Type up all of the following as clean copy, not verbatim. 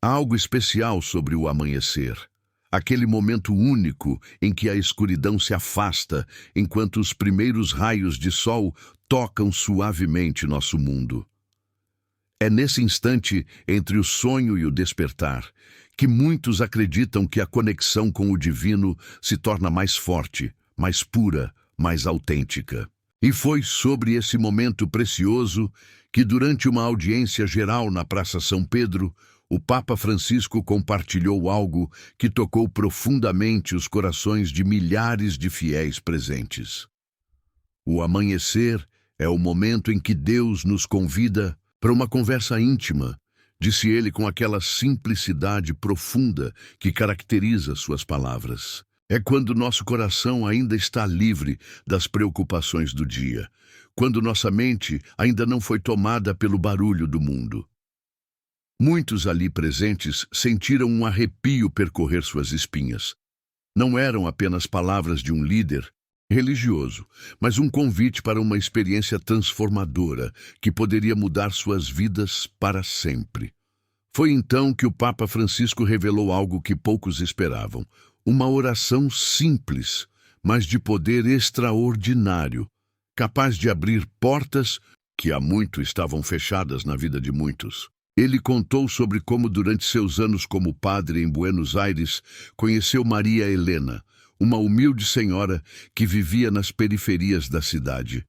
Há algo especial sobre o amanhecer. Aquele momento único em que a escuridão se afasta enquanto os primeiros raios de sol tocam suavemente nosso mundo. É nesse instante, entre o sonho e o despertar, que muitos acreditam que a conexão com o divino se torna mais forte, mais pura, mais autêntica. E foi sobre esse momento precioso que, durante uma audiência geral na Praça São Pedro, o Papa Francisco compartilhou algo que tocou profundamente os corações de milhares de fiéis presentes. O amanhecer é o momento em que Deus nos convida para uma conversa íntima, disse ele com aquela simplicidade profunda que caracteriza suas palavras. É quando nosso coração ainda está livre das preocupações do dia, quando nossa mente ainda não foi tomada pelo barulho do mundo. Muitos ali presentes sentiram um arrepio percorrer suas espinhas. Não eram apenas palavras de um líder religioso, mas um convite para uma experiência transformadora que poderia mudar suas vidas para sempre. Foi então que o Papa Francisco revelou algo que poucos esperavam: uma oração simples, mas de poder extraordinário, capaz de abrir portas que há muito estavam fechadas na vida de muitos. Ele contou sobre como, durante seus anos como padre em Buenos Aires, conheceu Maria Helena, uma humilde senhora que vivia nas periferias da cidade.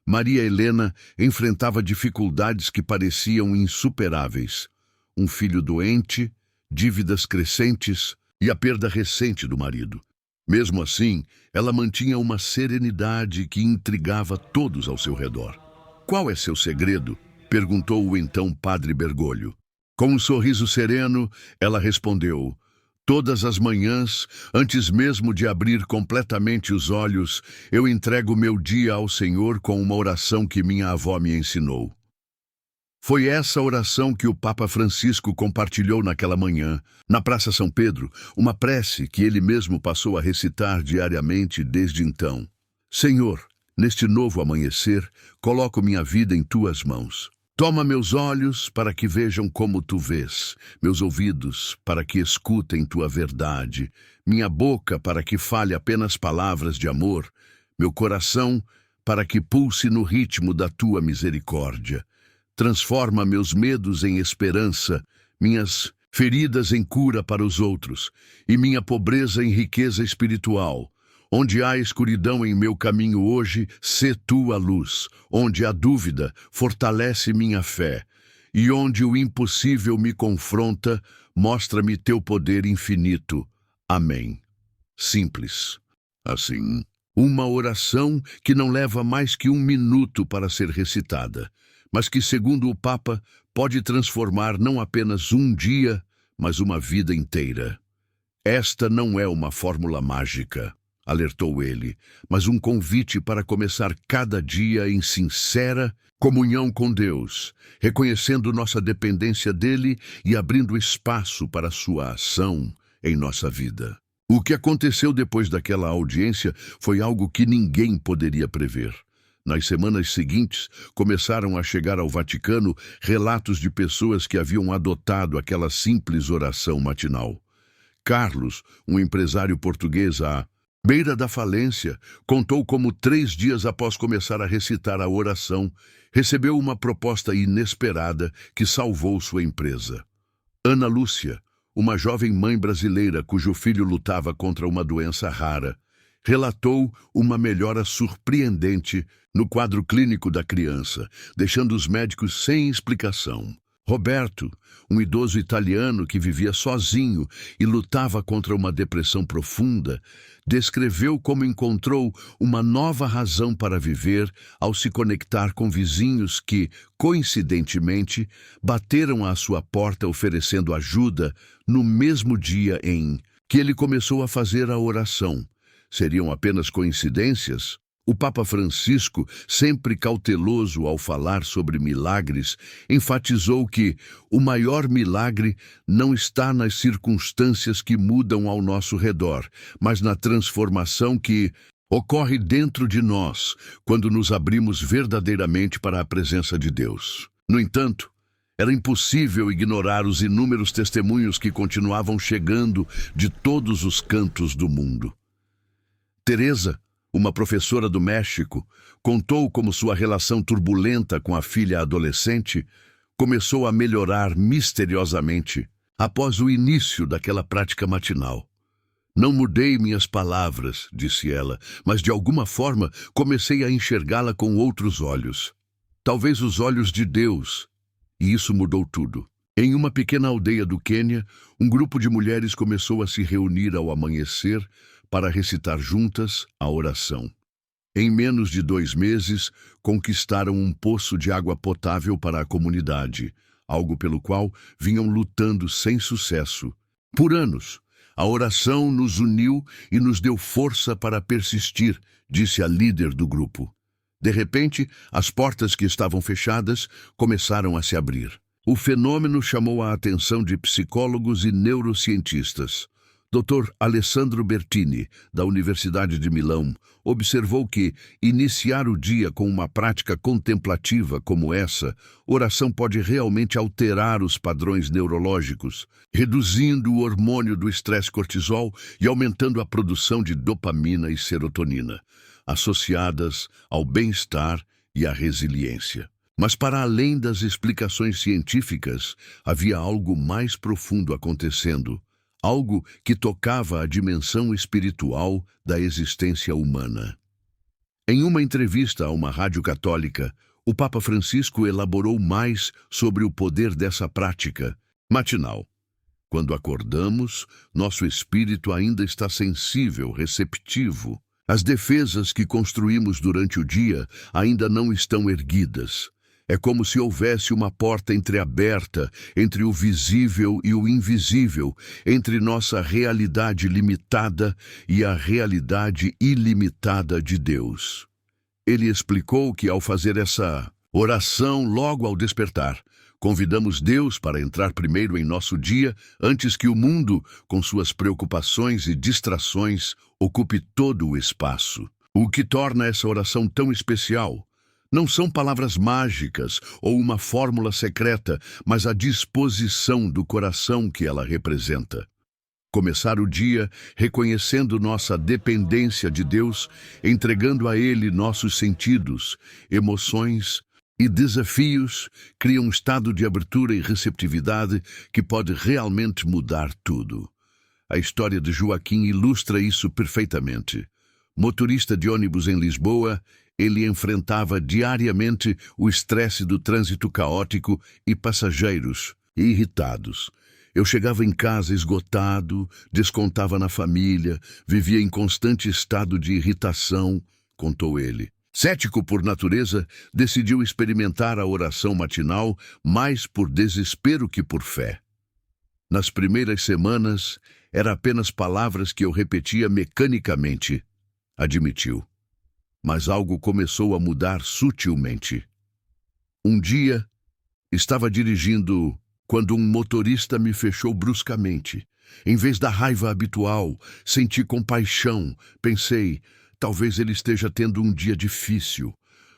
Maria Helena enfrentava dificuldades que pareciam insuperáveis: um filho doente, dívidas crescentes e a perda recente do marido. Mesmo assim, ela mantinha uma serenidade que intrigava todos ao seu redor. "Qual é seu segredo?" perguntou o então padre Bergoglio. Com um sorriso sereno, ela respondeu: "Todas as manhãs, antes mesmo de abrir completamente os olhos, eu entrego meu dia ao Senhor com uma oração que minha avó me ensinou." Foi essa oração que o Papa Francisco compartilhou naquela manhã, na Praça São Pedro, uma prece que ele mesmo passou a recitar diariamente desde então. "Senhor, neste novo amanhecer, coloco minha vida em tuas mãos. Toma meus olhos para que vejam como tu vês, meus ouvidos para que escutem tua verdade, minha boca para que fale apenas palavras de amor, meu coração para que pulse no ritmo da tua misericórdia. Transforma meus medos em esperança, minhas feridas em cura para os outros, e minha pobreza em riqueza espiritual. Onde há escuridão em meu caminho hoje, sê tu a luz. Onde há dúvida, fortalece minha fé. E onde o impossível me confronta, mostra-me teu poder infinito. Amém." Simples. Assim, uma oração que não leva mais que 1 minuto para ser recitada, mas que, segundo o Papa, pode transformar não apenas um dia, mas uma vida inteira. "Esta não é uma fórmula mágica", alertou ele, "mas um convite para começar cada dia em sincera comunhão com Deus, reconhecendo nossa dependência dele e abrindo espaço para sua ação em nossa vida." O que aconteceu depois daquela audiência foi algo que ninguém poderia prever. Nas semanas seguintes, começaram a chegar ao Vaticano relatos de pessoas que haviam adotado aquela simples oração matinal. Carlos, um empresário português à beira da falência, contou como 3 dias após começar a recitar a oração, recebeu uma proposta inesperada que salvou sua empresa. Ana Lúcia, uma jovem mãe brasileira cujo filho lutava contra uma doença rara, relatou uma melhora surpreendente no quadro clínico da criança, deixando os médicos sem explicação. Roberto, um idoso italiano que vivia sozinho e lutava contra uma depressão profunda, descreveu como encontrou uma nova razão para viver ao se conectar com vizinhos que, coincidentemente, bateram à sua porta oferecendo ajuda no mesmo dia em que ele começou a fazer a oração. Seriam apenas coincidências? O Papa Francisco, sempre cauteloso ao falar sobre milagres, enfatizou que o maior milagre não está nas circunstâncias que mudam ao nosso redor, mas na transformação que ocorre dentro de nós quando nos abrimos verdadeiramente para a presença de Deus. No entanto, Era impossível ignorar os inúmeros testemunhos que continuavam chegando de todos os cantos do mundo. Teresa, uma professora do México, contou como sua relação turbulenta com a filha adolescente começou a melhorar misteriosamente após o início daquela prática matinal. Não mudei minhas palavras, disse ela, mas de alguma forma comecei a enxergá-la com outros olhos. Talvez os olhos de Deus. E isso mudou tudo. Em uma pequena aldeia do Quênia, um grupo de mulheres começou a se reunir ao amanhecer para recitar juntas a oração. Em menos de 2 meses, conquistaram um poço de água potável para a comunidade, algo pelo qual vinham lutando sem sucesso. Por anos, a oração nos uniu e nos deu força para persistir, disse a líder do grupo. De repente, as portas que estavam fechadas começaram a se abrir. O fenômeno chamou a atenção de psicólogos e neurocientistas. Dr. Alessandro Bertini, da Universidade de Milão, observou que iniciar o dia com uma prática contemplativa como essa, oração pode realmente alterar os padrões neurológicos, reduzindo o hormônio do estresse cortisol e aumentando a produção de dopamina e serotonina, associadas ao bem-estar e à resiliência. Mas para além das explicações científicas, havia algo mais profundo acontecendo. Algo que tocava a dimensão espiritual da existência humana. Em uma entrevista a uma rádio católica, o Papa Francisco elaborou mais sobre o poder dessa prática matinal. Quando acordamos, nosso espírito ainda está sensível, receptivo. As defesas que construímos durante o dia ainda não estão erguidas. É como se houvesse uma porta entreaberta entre o visível e o invisível, entre nossa realidade limitada e a realidade ilimitada de Deus. Ele explicou que ao fazer essa oração logo ao despertar, convidamos Deus para entrar primeiro em nosso dia antes que o mundo, com suas preocupações e distrações, ocupe todo o espaço. O que torna essa oração tão especial não são palavras mágicas ou uma fórmula secreta, mas a disposição do coração que ela representa. Começar o dia reconhecendo nossa dependência de Deus, entregando a Ele nossos sentidos, emoções e desafios, cria um estado de abertura e receptividade que pode realmente mudar tudo. A história de Joaquim ilustra isso perfeitamente. Motorista de ônibus em Lisboa, ele enfrentava diariamente o estresse do trânsito caótico e passageiros irritados. Eu chegava em casa esgotado, descontava na família, vivia em constante estado de irritação, contou ele. Cético por natureza, decidiu experimentar a oração matinal mais por desespero que por fé. Nas primeiras semanas, eram apenas palavras que eu repetia mecanicamente, admitiu. Mas algo começou a mudar sutilmente. Um dia, estava dirigindo quando um motorista me fechou bruscamente. Em vez da raiva habitual, senti compaixão. Pensei, talvez ele esteja tendo um dia difícil.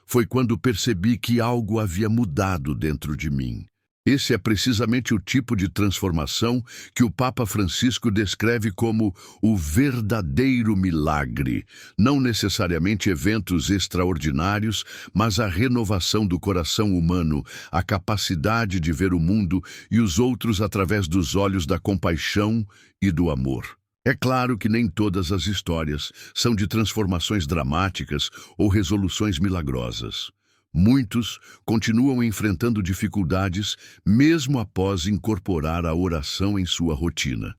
Foi quando percebi que algo havia mudado dentro de mim. Esse é precisamente o tipo de transformação que o Papa Francisco descreve como o verdadeiro milagre. Não necessariamente eventos extraordinários, mas a renovação do coração humano, a capacidade de ver o mundo e os outros através dos olhos da compaixão e do amor. É claro que nem todas as histórias são de transformações dramáticas ou resoluções milagrosas. Muitos continuam enfrentando dificuldades mesmo após incorporar a oração em sua rotina.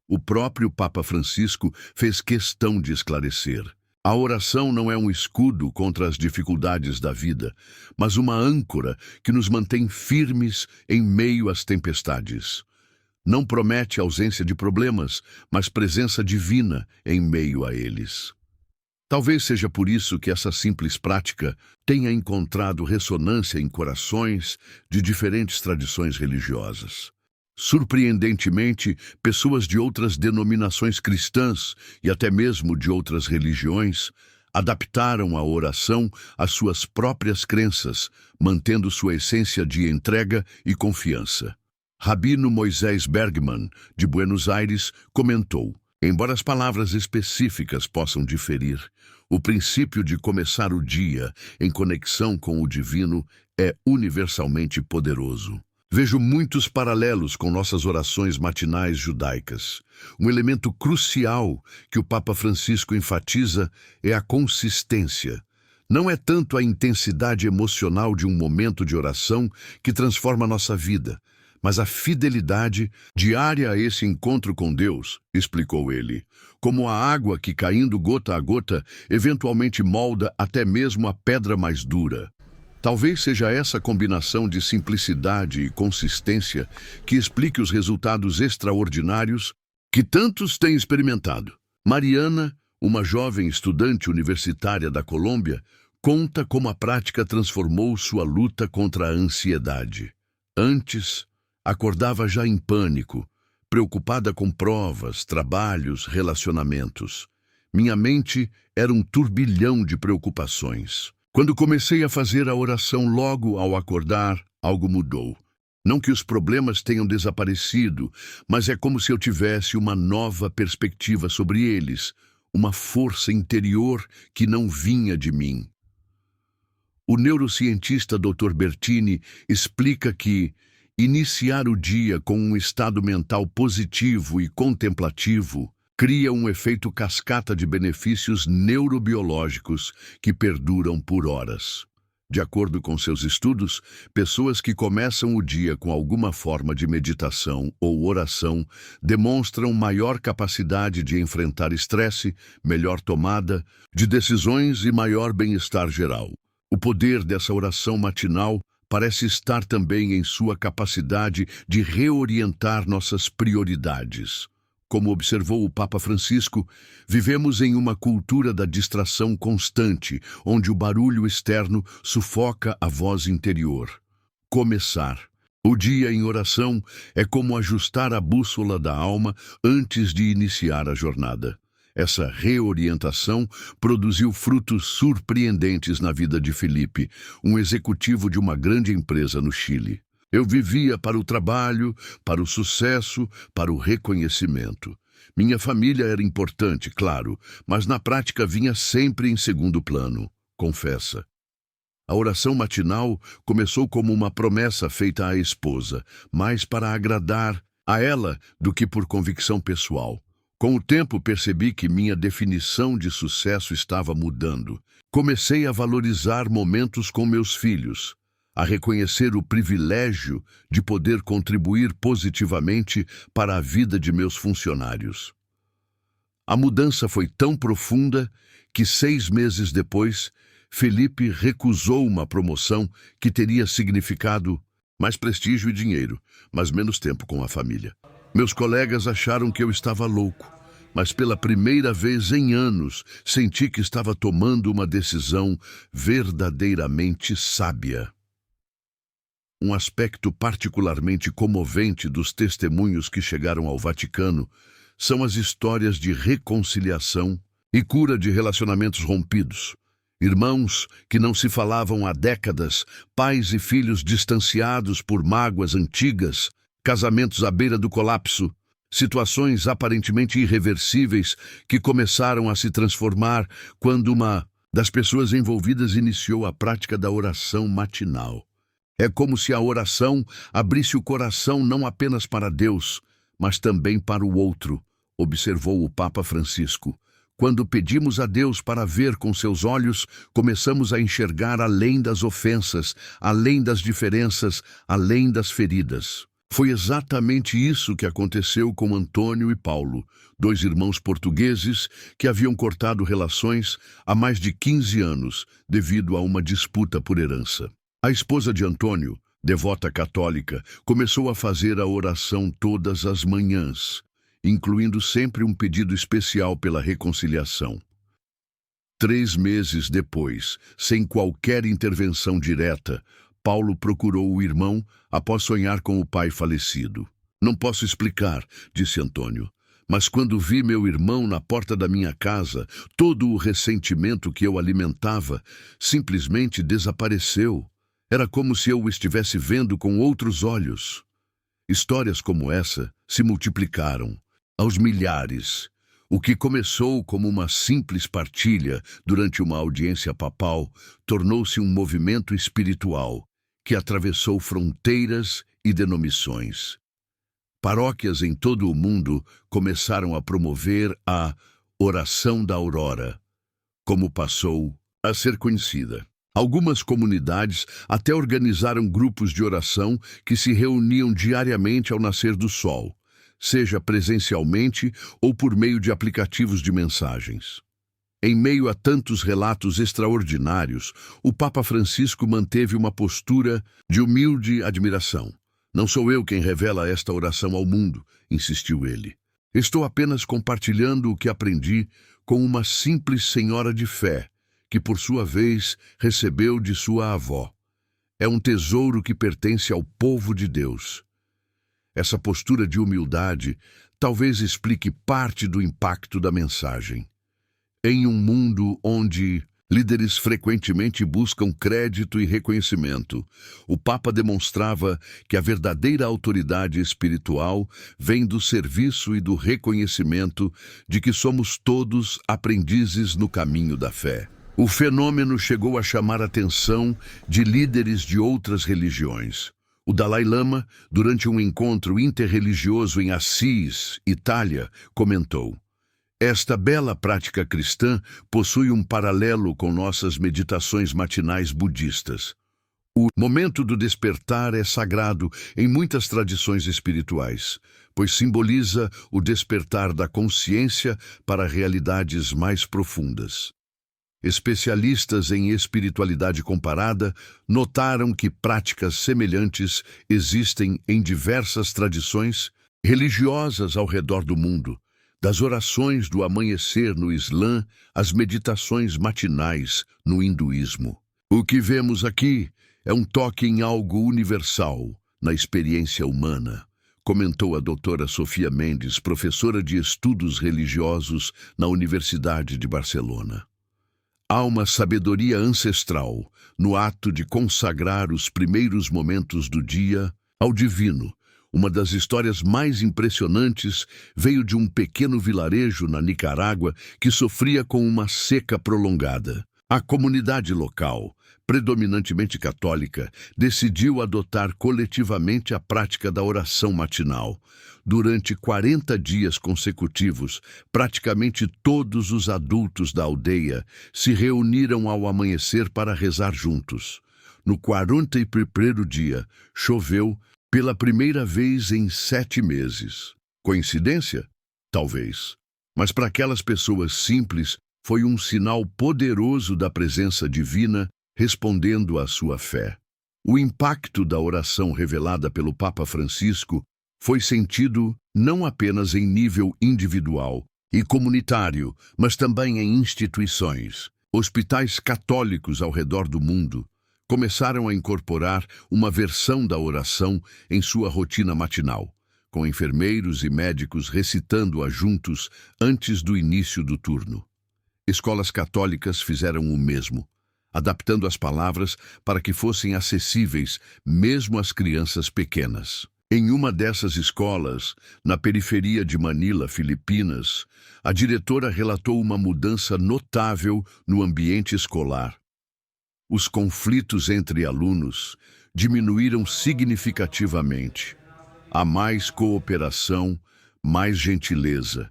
O próprio Papa Francisco fez questão de esclarecer. A oração não é um escudo contra as dificuldades da vida, mas uma âncora que nos mantém firmes em meio às tempestades. Não promete ausência de problemas, mas presença divina em meio a eles. Talvez seja por isso que essa simples prática tenha encontrado ressonância em corações de diferentes tradições religiosas. Surpreendentemente, pessoas de outras denominações cristãs e até mesmo de outras religiões Adaptaram a oração às suas próprias crenças, mantendo sua essência de entrega e confiança. Rabino Moisés Bergman, de Buenos Aires, comentou: embora as palavras específicas possam diferir, o princípio de começar o dia em conexão com o divino é universalmente poderoso. Vejo muitos paralelos com nossas orações matinais judaicas. Um elemento crucial que o Papa Francisco enfatiza é a consistência. Não é tanto a intensidade emocional de um momento de oração que transforma nossa vida, mas a fidelidade diária a esse encontro com Deus, explicou ele, como a água que, caindo gota a gota, eventualmente molda até mesmo a pedra mais dura. Talvez seja essa combinação de simplicidade e consistência que explique os resultados extraordinários que tantos têm experimentado. Mariana, uma jovem estudante universitária da Colômbia, conta como a prática transformou sua luta contra a ansiedade. Antes, acordava já em pânico, preocupada com provas, trabalhos, relacionamentos. Minha mente era um turbilhão de preocupações. Quando comecei a fazer a oração logo ao acordar, algo mudou. Não que os problemas tenham desaparecido, mas é como se eu tivesse uma nova perspectiva sobre eles, uma força interior que não vinha de mim. O neurocientista Dr. Bertini explica que iniciar o dia com um estado mental positivo e contemplativo cria um efeito cascata de benefícios neurobiológicos que perduram por horas. De acordo com seus estudos, pessoas que começam o dia com alguma forma de meditação ou oração demonstram maior capacidade de enfrentar estresse, melhor tomada de decisões e maior bem-estar geral. O poder dessa oração matinal parece estar também em sua capacidade de reorientar nossas prioridades. Como observou o Papa Francisco, vivemos em uma cultura da distração constante, onde o barulho externo sufoca a voz interior. Começar o dia em oração é como ajustar a bússola da alma antes de iniciar a jornada. Essa reorientação produziu frutos surpreendentes na vida de Felipe, um executivo de uma grande empresa no Chile. Eu vivia para o trabalho, para o sucesso, para o reconhecimento. Minha família era importante, claro, mas na prática vinha sempre em segundo plano, confessa. A oração matinal começou como uma promessa feita à esposa, mais para agradar a ela do que por convicção pessoal. Com o tempo percebi que minha definição de sucesso estava mudando. Comecei a valorizar momentos com meus filhos, a reconhecer o privilégio de poder contribuir positivamente para a vida de meus funcionários. A mudança foi tão profunda que 6 meses depois, Felipe recusou uma promoção que teria significado mais prestígio e dinheiro, mas menos tempo com a família. Meus colegas acharam que eu estava louco, mas pela primeira vez em anos senti que estava tomando uma decisão verdadeiramente sábia. Um aspecto particularmente comovente dos testemunhos que chegaram ao Vaticano são as histórias de reconciliação e cura de relacionamentos rompidos. Irmãos que não se falavam há décadas, pais e filhos distanciados por mágoas antigas, casamentos à beira do colapso, situações aparentemente irreversíveis que começaram a se transformar quando uma das pessoas envolvidas iniciou a prática da oração matinal. É como se a oração abrisse o coração não apenas para Deus, mas também para o outro, observou o Papa Francisco. Quando pedimos a Deus para ver com seus olhos, começamos a enxergar além das ofensas, além das diferenças, além das feridas. Foi exatamente isso que aconteceu com Antônio e Paulo, 2 irmãos portugueses que haviam cortado relações há mais de 15 anos devido a uma disputa por herança. A esposa de Antônio, devota católica, começou a fazer a oração todas as manhãs, incluindo sempre um pedido especial pela reconciliação. 3 meses depois, sem qualquer intervenção direta, Paulo procurou o irmão após sonhar com o pai falecido. Não posso explicar, disse Antônio, Mas quando vi meu irmão na porta da minha casa, todo o ressentimento que eu alimentava simplesmente desapareceu. Era como se eu o estivesse vendo com outros olhos. Histórias como essa se multiplicaram aos milhares. O que começou como uma simples partilha durante uma audiência papal tornou-se um movimento espiritual que atravessou fronteiras e denominações. Paróquias em todo o mundo começaram a promover a Oração da Aurora, como passou a ser conhecida. Algumas comunidades até organizaram grupos de oração que se reuniam diariamente ao nascer do sol, seja presencialmente ou por meio de aplicativos de mensagens. Em meio a tantos relatos extraordinários, o Papa Francisco manteve uma postura de humilde admiração. Não sou eu quem revela esta oração ao mundo, insistiu ele. Estou apenas compartilhando o que aprendi com uma simples senhora de fé, que por sua vez recebeu de sua avó. É um tesouro que pertence ao povo de Deus. Essa postura de humildade talvez explique parte do impacto da mensagem. Em um mundo onde líderes frequentemente buscam crédito e reconhecimento, o Papa demonstrava que a verdadeira autoridade espiritual vem do serviço e do reconhecimento de que somos todos aprendizes no caminho da fé. O fenômeno chegou a chamar a atenção de líderes de outras religiões. O Dalai Lama, durante um encontro interreligioso em Assis, Itália, comentou: esta bela prática cristã possui um paralelo com nossas meditações matinais budistas. O momento do despertar é sagrado em muitas tradições espirituais, pois simboliza o despertar da consciência para realidades mais profundas. Especialistas em espiritualidade comparada notaram que práticas semelhantes existem em diversas tradições religiosas ao redor do mundo, das orações do amanhecer no Islã às meditações matinais no hinduísmo. O que vemos aqui é um toque em algo universal na experiência humana, comentou a doutora Sofia Mendes, professora de estudos religiosos na Universidade de Barcelona. Há uma sabedoria ancestral no ato de consagrar os primeiros momentos do dia ao divino. Uma das histórias mais impressionantes veio de um pequeno vilarejo na Nicarágua que sofria com uma seca prolongada. A comunidade local, predominantemente católica, decidiu adotar coletivamente a prática da oração matinal. Durante 40 dias consecutivos, praticamente todos os adultos da aldeia se reuniram ao amanhecer para rezar juntos. No 41º dia, choveu pela primeira vez em 7 meses. Coincidência? Talvez. Mas para aquelas pessoas simples, foi um sinal poderoso da presença divina respondendo à sua fé. O impacto da oração revelada pelo Papa Francisco foi sentido não apenas em nível individual e comunitário, mas também em instituições. Hospitais católicos ao redor do mundo começaram a incorporar uma versão da oração em sua rotina matinal, com enfermeiros e médicos recitando-a juntos antes do início do turno. Escolas católicas fizeram o mesmo, adaptando as palavras para que fossem acessíveis mesmo às crianças pequenas. Em uma dessas escolas, na periferia de Manila, Filipinas, a diretora relatou uma mudança notável no ambiente escolar. Os conflitos entre alunos diminuíram significativamente. Há mais cooperação, mais gentileza.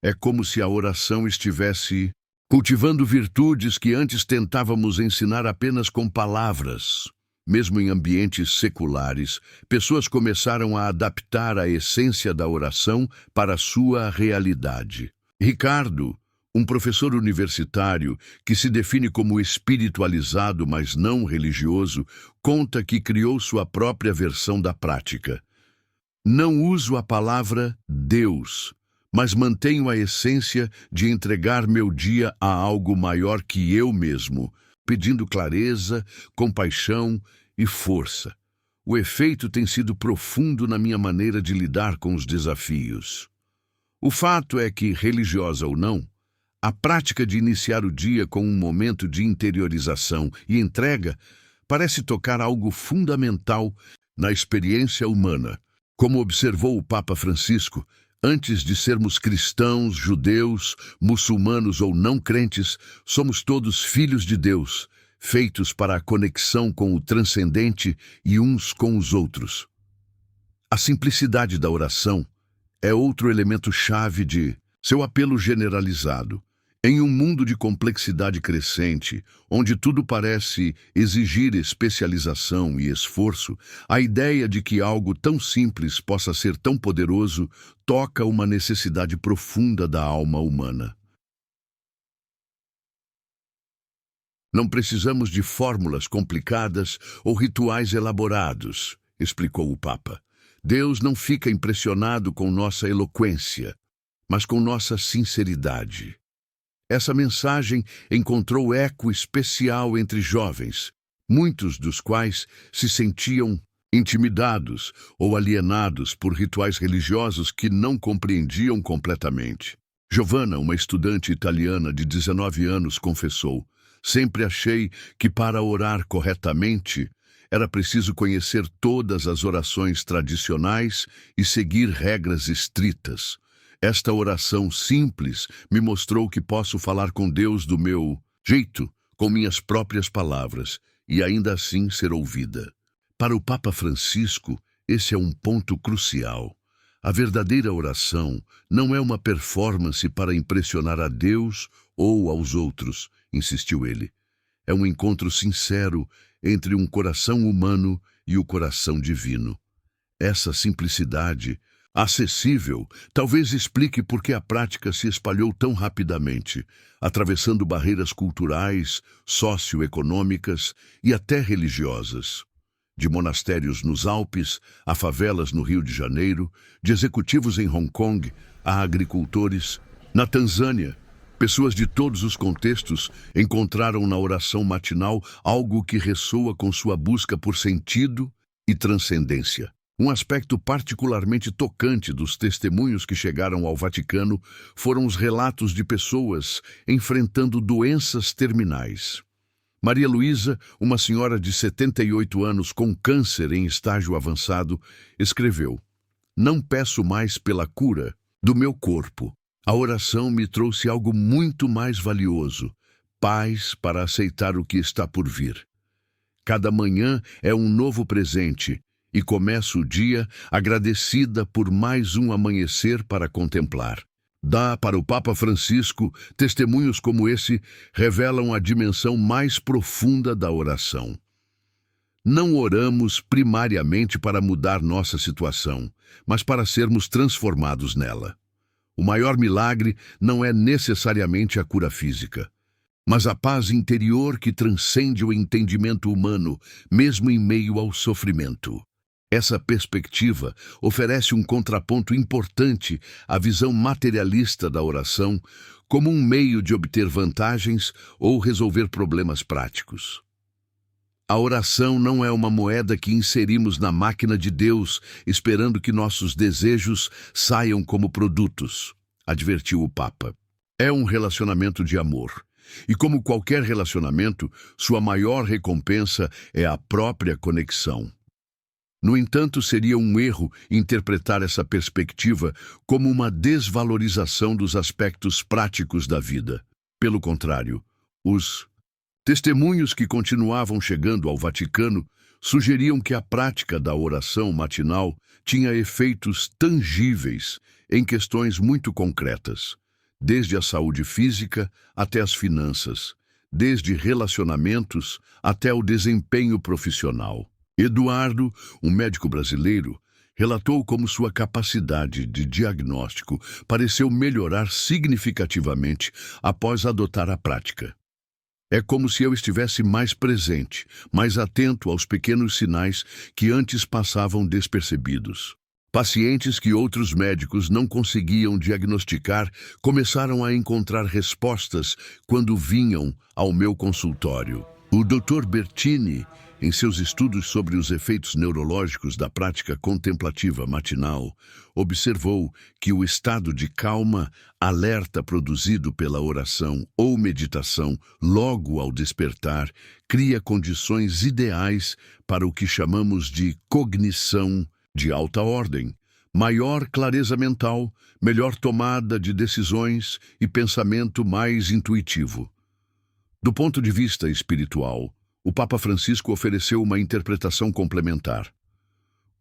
É como se a oração estivesse cultivando virtudes que antes tentávamos ensinar apenas com palavras. Mesmo em ambientes seculares, pessoas começaram a adaptar a essência da oração para a sua realidade. Ricardo, um professor universitário que se define como espiritualizado, mas não religioso, conta que criou sua própria versão da prática. Não uso a palavra Deus, mas mantenho a essência de entregar meu dia a algo maior que eu mesmo, pedindo clareza, compaixão e força. O efeito tem sido profundo na minha maneira de lidar com os desafios. O fato é que, religiosa ou não, a prática de iniciar o dia com um momento de interiorização e entrega parece tocar algo fundamental na experiência humana. Como observou o Papa Francisco, antes de sermos cristãos, judeus, muçulmanos ou não crentes, somos todos filhos de Deus, feitos para a conexão com o transcendente e uns com os outros. A simplicidade da oração é outro elemento chave de seu apelo generalizado. Em um mundo de complexidade crescente, onde tudo parece exigir especialização e esforço, a ideia de que algo tão simples possa ser tão poderoso toca uma necessidade profunda da alma humana. Não precisamos de fórmulas complicadas ou rituais elaborados, explicou o Papa. Deus não fica impressionado com nossa eloquência, mas com nossa sinceridade. Essa mensagem encontrou eco especial entre jovens, muitos dos quais se sentiam intimidados ou alienados por rituais religiosos que não compreendiam completamente. Giovanna, uma estudante italiana de 19 anos, confessou: sempre achei que para orar corretamente era preciso conhecer todas as orações tradicionais e seguir regras estritas. Esta oração simples me mostrou que posso falar com Deus do meu jeito, com minhas próprias palavras, e ainda assim ser ouvida. Para o Papa Francisco, esse é um ponto crucial. A verdadeira oração não é uma performance para impressionar a Deus ou aos outros, insistiu ele. É um encontro sincero entre um coração humano e o coração divino. Essa simplicidade acessível, talvez explique por que a prática se espalhou tão rapidamente, atravessando barreiras culturais, socioeconômicas e até religiosas. De monastérios nos Alpes, a favelas no Rio de Janeiro, de executivos em Hong Kong, a agricultores. Na Tanzânia, pessoas de todos os contextos encontraram na oração matinal algo que ressoa com sua busca por sentido e transcendência. Um aspecto particularmente tocante dos testemunhos que chegaram ao Vaticano foram os relatos de pessoas enfrentando doenças terminais. Maria Luísa, uma senhora de 78 anos com câncer em estágio avançado, escreveu: "Não peço mais pela cura do meu corpo. A oração me trouxe algo muito mais valioso, paz para aceitar o que está por vir. Cada manhã é um novo presente, e começo o dia agradecida por mais um amanhecer para contemplar." Para o Papa Francisco, testemunhos como esse revelam a dimensão mais profunda da oração. Não oramos primariamente para mudar nossa situação, mas para sermos transformados nela. O maior milagre não é necessariamente a cura física, mas a paz interior que transcende o entendimento humano, mesmo em meio ao sofrimento. Essa perspectiva oferece um contraponto importante à visão materialista da oração como um meio de obter vantagens ou resolver problemas práticos. A oração não é uma moeda que inserimos na máquina de Deus, esperando que nossos desejos saiam como produtos, advertiu o Papa. É um relacionamento de amor. E como qualquer relacionamento, sua maior recompensa é a própria conexão. No entanto, seria um erro interpretar essa perspectiva como uma desvalorização dos aspectos práticos da vida. Pelo contrário, os testemunhos que continuavam chegando ao Vaticano sugeriam que a prática da oração matinal tinha efeitos tangíveis em questões muito concretas, desde a saúde física até as finanças, desde relacionamentos até o desempenho profissional. Eduardo, um médico brasileiro, relatou como sua capacidade de diagnóstico pareceu melhorar significativamente após adotar a prática. É como se eu estivesse mais presente, mais atento aos pequenos sinais que antes passavam despercebidos. Pacientes que outros médicos não conseguiam diagnosticar começaram a encontrar respostas quando vinham ao meu consultório. O Dr. Bertini Em seus estudos sobre os efeitos neurológicos da prática contemplativa matinal, observou que o estado de calma, alerta produzido pela oração ou meditação logo ao despertar cria condições ideais para o que chamamos de cognição de alta ordem, maior clareza mental, melhor tomada de decisões e pensamento mais intuitivo. Do ponto de vista espiritual, o Papa Francisco ofereceu uma interpretação complementar.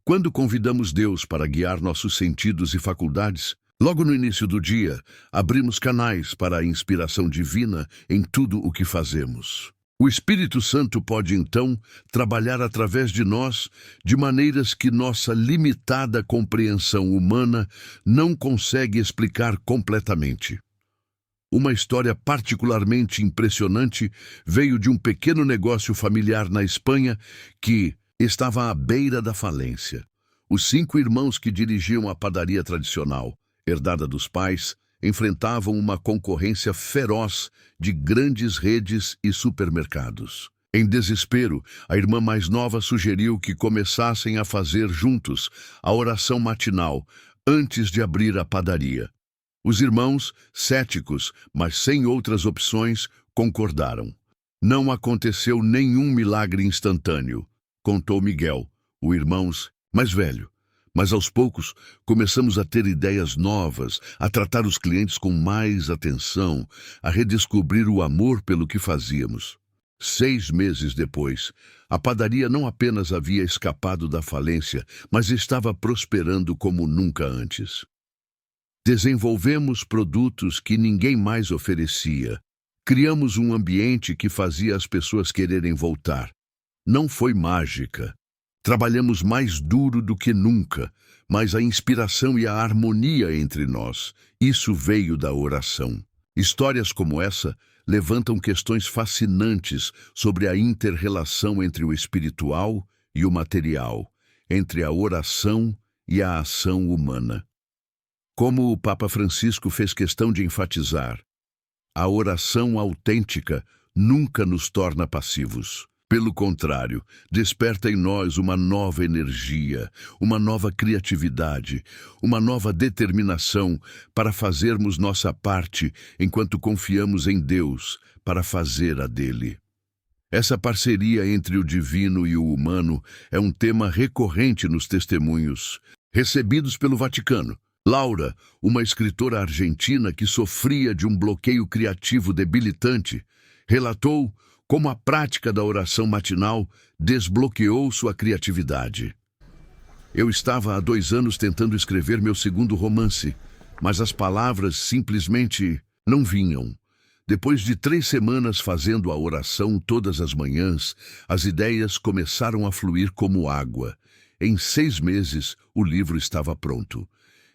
Quando convidamos Deus para guiar nossos sentidos e faculdades, logo no início do dia, abrimos canais para a inspiração divina em tudo o que fazemos. O Espírito Santo pode, então, trabalhar através de nós de maneiras que nossa limitada compreensão humana não consegue explicar completamente. Uma história particularmente impressionante veio de um pequeno negócio familiar na Espanha que estava à beira da falência. Os 5 irmãos que dirigiam a padaria tradicional, herdada dos pais, enfrentavam uma concorrência feroz de grandes redes e supermercados. Em desespero, a irmã mais nova sugeriu que começassem a fazer juntos a oração matinal antes de abrir a padaria. Os irmãos, céticos, mas sem outras opções, concordaram. Não aconteceu nenhum milagre instantâneo, contou Miguel, o irmão mais velho. Mas aos poucos começamos a ter ideias novas, a tratar os clientes com mais atenção, a redescobrir o amor pelo que fazíamos. 6 meses depois, a padaria não apenas havia escapado da falência, mas estava prosperando como nunca antes. Desenvolvemos produtos que ninguém mais oferecia. Criamos um ambiente que fazia as pessoas quererem voltar. Não foi mágica. Trabalhamos mais duro do que nunca, mas a inspiração e a harmonia entre nós, isso veio da oração. Histórias como essa levantam questões fascinantes sobre a inter-relação entre o espiritual e o material, entre a oração e a ação humana. Como o Papa Francisco fez questão de enfatizar, a oração autêntica nunca nos torna passivos. Pelo contrário, desperta em nós uma nova energia, uma nova criatividade, uma nova determinação para fazermos nossa parte enquanto confiamos em Deus para fazer a dele. Essa parceria entre o divino e o humano é um tema recorrente nos testemunhos recebidos pelo Vaticano. Laura, uma escritora argentina que sofria de um bloqueio criativo debilitante, relatou como a prática da oração matinal desbloqueou sua criatividade. Eu estava há 2 anos tentando escrever meu segundo romance, mas as palavras simplesmente não vinham. Depois de 3 semanas fazendo a oração todas as manhãs, as ideias começaram a fluir como água. Em 6 meses, o livro estava pronto.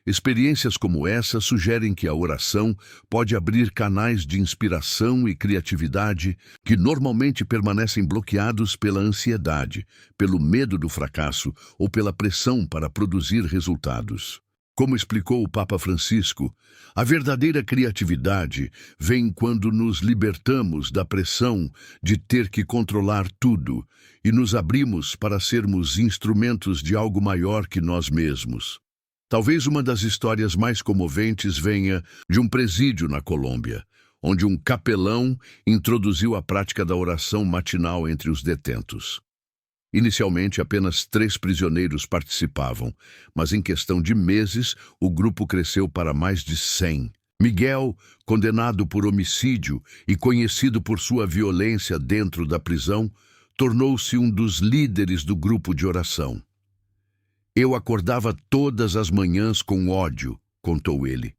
Experiências como essa sugerem que a oração pode abrir canais de inspiração e criatividade que normalmente permanecem bloqueados pela ansiedade, pelo medo do fracasso ou pela pressão para produzir resultados. Como explicou o Papa Francisco, a verdadeira criatividade vem quando nos libertamos da pressão de ter que controlar tudo e nos abrimos para sermos instrumentos de algo maior que nós mesmos. Talvez uma das histórias mais comoventes venha de um presídio na Colômbia, onde um capelão introduziu a prática da oração matinal entre os detentos. Inicialmente, apenas 3 prisioneiros participavam, mas em questão de meses, o grupo cresceu para mais de 100. Miguel, condenado por homicídio e conhecido por sua violência dentro da prisão, tornou-se um dos líderes do grupo de oração. Eu acordava todas as manhãs com ódio, contou ele.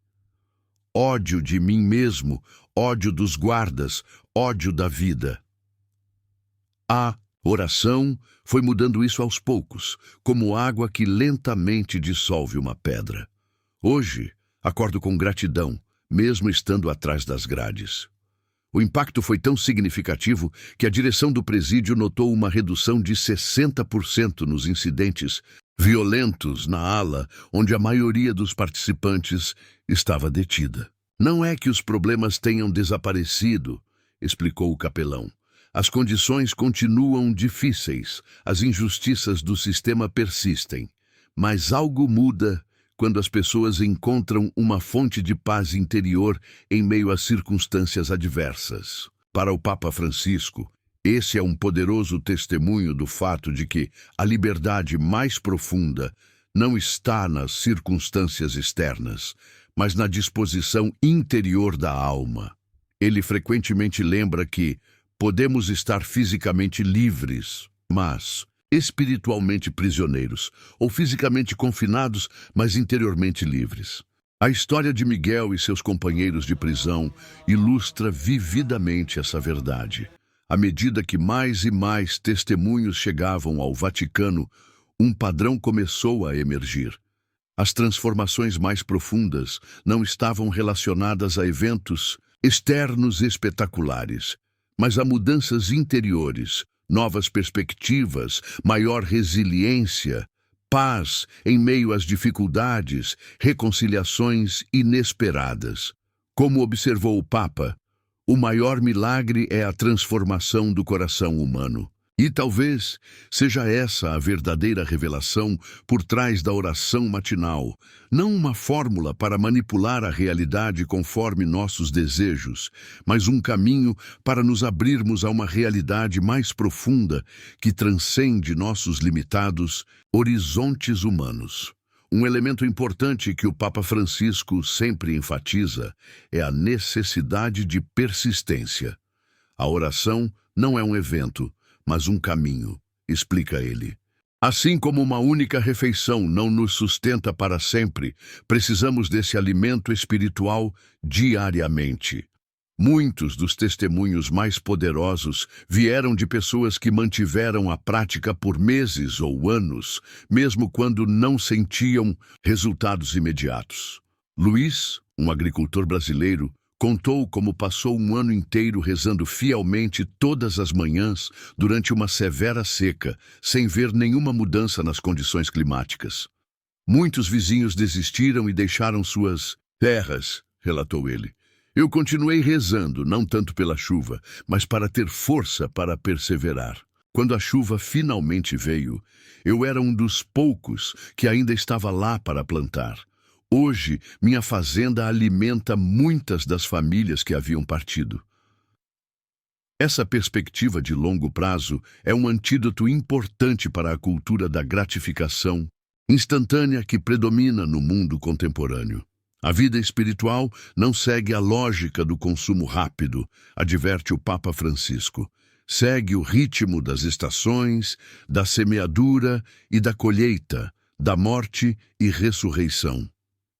Ódio de mim mesmo, ódio dos guardas, ódio da vida. A oração foi mudando isso aos poucos, como água que lentamente dissolve uma pedra. Hoje, acordo com gratidão, mesmo estando atrás das grades. O impacto foi tão significativo que a direção do presídio notou uma redução de 60% nos incidentes violentos na ala, onde a maioria dos participantes estava detida. Não é que os problemas tenham desaparecido, explicou o capelão. As condições continuam difíceis, as injustiças do sistema persistem, mas algo muda quando as pessoas encontram uma fonte de paz interior em meio às circunstâncias adversas. Para o Papa Francisco, esse é um poderoso testemunho do fato de que a liberdade mais profunda não está nas circunstâncias externas, mas na disposição interior da alma. Ele frequentemente lembra que podemos estar fisicamente livres, mas espiritualmente prisioneiros, ou fisicamente confinados, mas interiormente livres. A história de Miguel e seus companheiros de prisão ilustra vividamente essa verdade. À medida que mais e mais testemunhos chegavam ao Vaticano, um padrão começou a emergir. As transformações mais profundas não estavam relacionadas a eventos externos espetaculares, mas a mudanças interiores, novas perspectivas, maior resiliência, paz em meio às dificuldades, reconciliações inesperadas. Como observou o Papa, o maior milagre é a transformação do coração humano. E talvez seja essa a verdadeira revelação por trás da oração matinal, não uma fórmula para manipular a realidade conforme nossos desejos, mas um caminho para nos abrirmos a uma realidade mais profunda que transcende nossos limitados horizontes humanos. Um elemento importante que o Papa Francisco sempre enfatiza é a necessidade de persistência. A oração não é um evento, mas um caminho, explica ele. Assim como uma única refeição não nos sustenta para sempre, precisamos desse alimento espiritual diariamente. Muitos dos testemunhos mais poderosos vieram de pessoas que mantiveram a prática por meses ou anos, mesmo quando não sentiam resultados imediatos. Luiz, um agricultor brasileiro, contou como passou um ano inteiro rezando fielmente todas as manhãs durante uma severa seca, sem ver nenhuma mudança nas condições climáticas. Muitos vizinhos desistiram e deixaram suas terras, relatou ele. Eu continuei rezando, não tanto pela chuva, mas para ter força para perseverar. Quando a chuva finalmente veio, eu era um dos poucos que ainda estava lá para plantar. Hoje, minha fazenda alimenta muitas das famílias que haviam partido. Essa perspectiva de longo prazo é um antídoto importante para a cultura da gratificação instantânea que predomina no mundo contemporâneo. A vida espiritual não segue a lógica do consumo rápido, adverte o Papa Francisco. Segue o ritmo das estações, da semeadura e da colheita, da morte e ressurreição.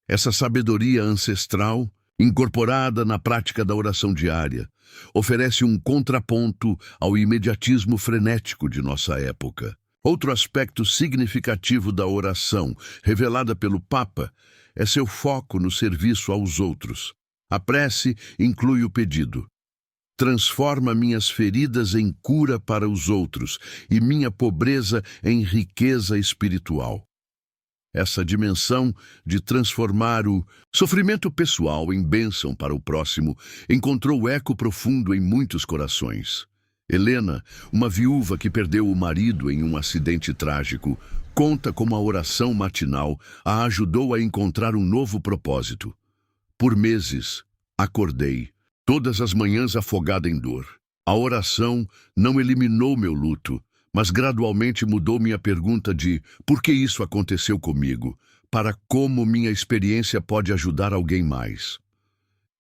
Essa sabedoria ancestral, incorporada na prática da oração diária, oferece um contraponto ao imediatismo frenético de nossa época. Outro aspecto significativo da oração, revelada pelo Papa, é seu foco no serviço aos outros. A prece inclui o pedido: transforma minhas feridas em cura para os outros e minha pobreza em riqueza espiritual. Essa dimensão de transformar o sofrimento pessoal em bênção para o próximo encontrou eco profundo em muitos corações. Helena, uma viúva que perdeu o marido em um acidente trágico, conta como a oração matinal a ajudou a encontrar um novo propósito. Por meses, acordei, todas as manhãs afogada em dor. A oração não eliminou meu luto, mas gradualmente mudou minha pergunta de por que isso aconteceu comigo, para como minha experiência pode ajudar alguém mais.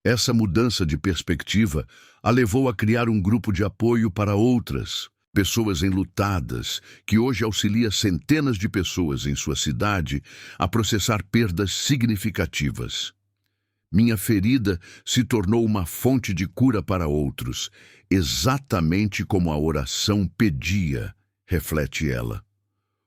Essa mudança de perspectiva a levou a criar um grupo de apoio para outras pessoas enlutadas, que hoje auxilia centenas de pessoas em sua cidade a processar perdas significativas. Minha ferida se tornou uma fonte de cura para outros, exatamente como a oração pedia, reflete ela.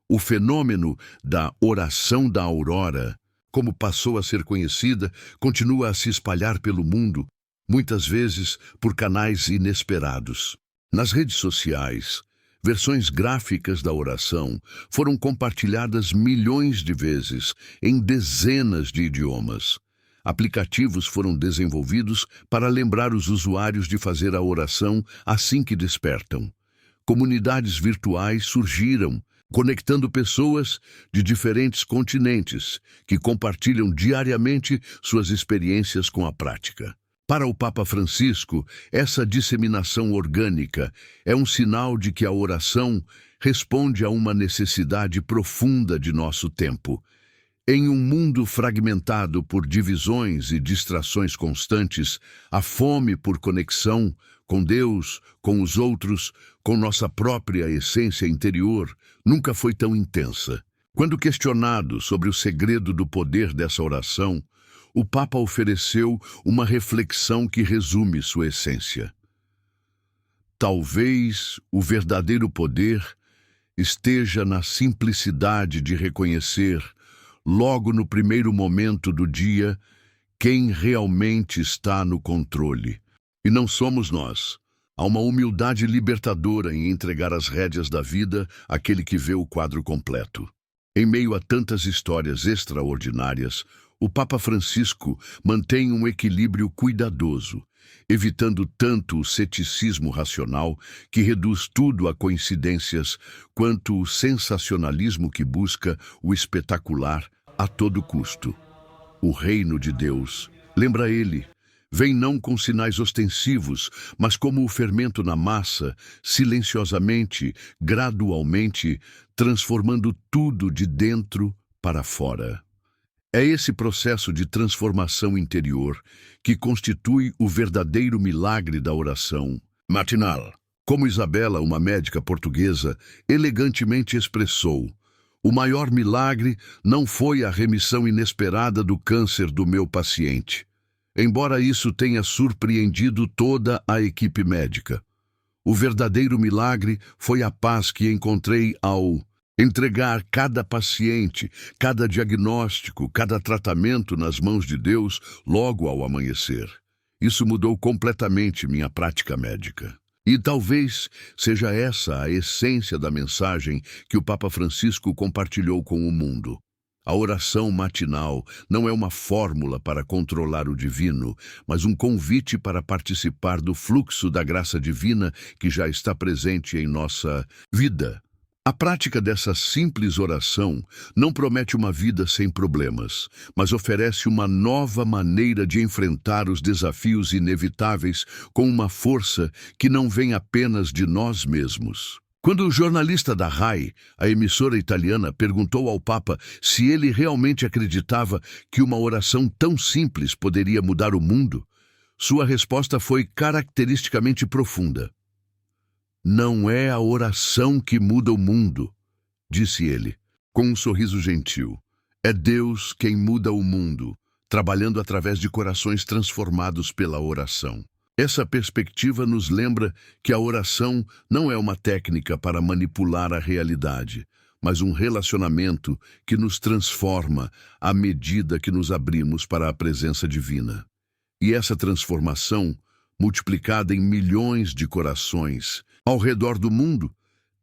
O fenômeno da oração da aurora, como passou a ser conhecida, continua a se espalhar pelo mundo, muitas vezes por canais inesperados. Nas redes sociais, versões gráficas da oração foram compartilhadas milhões de vezes em dezenas de idiomas. Aplicativos foram desenvolvidos para lembrar os usuários de fazer a oração assim que despertam. Comunidades virtuais surgiram, conectando pessoas de diferentes continentes que compartilham diariamente suas experiências com a prática. Para o Papa Francisco, essa disseminação orgânica é um sinal de que a oração responde a uma necessidade profunda de nosso tempo. Em um mundo fragmentado por divisões e distrações constantes, a fome por conexão com Deus, com os outros, com nossa própria essência interior, nunca foi tão intensa. Quando questionado sobre o segredo do poder dessa oração, o Papa ofereceu uma reflexão que resume sua essência. Talvez o verdadeiro poder esteja na simplicidade de reconhecer, logo no primeiro momento do dia, quem realmente está no controle. E não somos nós. Há uma humildade libertadora em entregar as rédeas da vida àquele que vê o quadro completo. Em meio a tantas histórias extraordinárias, o Papa Francisco mantém um equilíbrio cuidadoso, evitando tanto o ceticismo racional, que reduz tudo a coincidências, quanto o sensacionalismo que busca o espetacular a todo custo. O reino de Deus, lembra ele, vem não com sinais ostensivos, mas como o fermento na massa, silenciosamente, gradualmente, transformando tudo de dentro para fora. É esse processo de transformação interior que constitui o verdadeiro milagre da oração matinal. Como Isabela, uma médica portuguesa, elegantemente expressou: o maior milagre não foi a remissão inesperada do câncer do meu paciente, embora isso tenha surpreendido toda a equipe médica. O verdadeiro milagre foi a paz que encontrei ao entregar cada paciente, cada diagnóstico, cada tratamento nas mãos de Deus logo ao amanhecer. Isso mudou completamente minha prática médica. E talvez seja essa a essência da mensagem que o Papa Francisco compartilhou com o mundo. A oração matinal não é uma fórmula para controlar o divino, mas um convite para participar do fluxo da graça divina que já está presente em nossa vida. A prática dessa simples oração não promete uma vida sem problemas, mas oferece uma nova maneira de enfrentar os desafios inevitáveis com uma força que não vem apenas de nós mesmos. Quando o jornalista da RAI, a emissora italiana, perguntou ao Papa se ele realmente acreditava que uma oração tão simples poderia mudar o mundo, sua resposta foi caracteristicamente profunda. Não é a oração que muda o mundo, disse ele, com um sorriso gentil. É Deus quem muda o mundo, trabalhando através de corações transformados pela oração. Essa perspectiva nos lembra que a oração não é uma técnica para manipular a realidade, mas um relacionamento que nos transforma à medida que nos abrimos para a presença divina. E essa transformação, multiplicada em milhões de corações ao redor do mundo,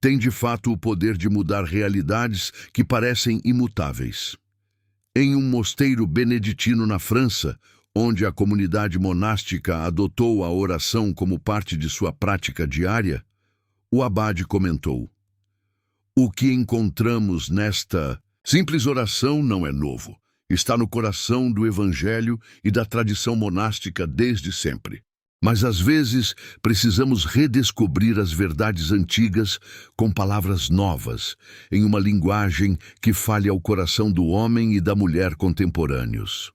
tem de fato o poder de mudar realidades que parecem imutáveis. Em um mosteiro beneditino na França, onde a comunidade monástica adotou a oração como parte de sua prática diária, o abade comentou: o que encontramos nesta simples oração não é novo. Está no coração do Evangelho e da tradição monástica desde sempre. Mas às vezes precisamos redescobrir as verdades antigas com palavras novas, em uma linguagem que fale ao coração do homem e da mulher contemporâneos.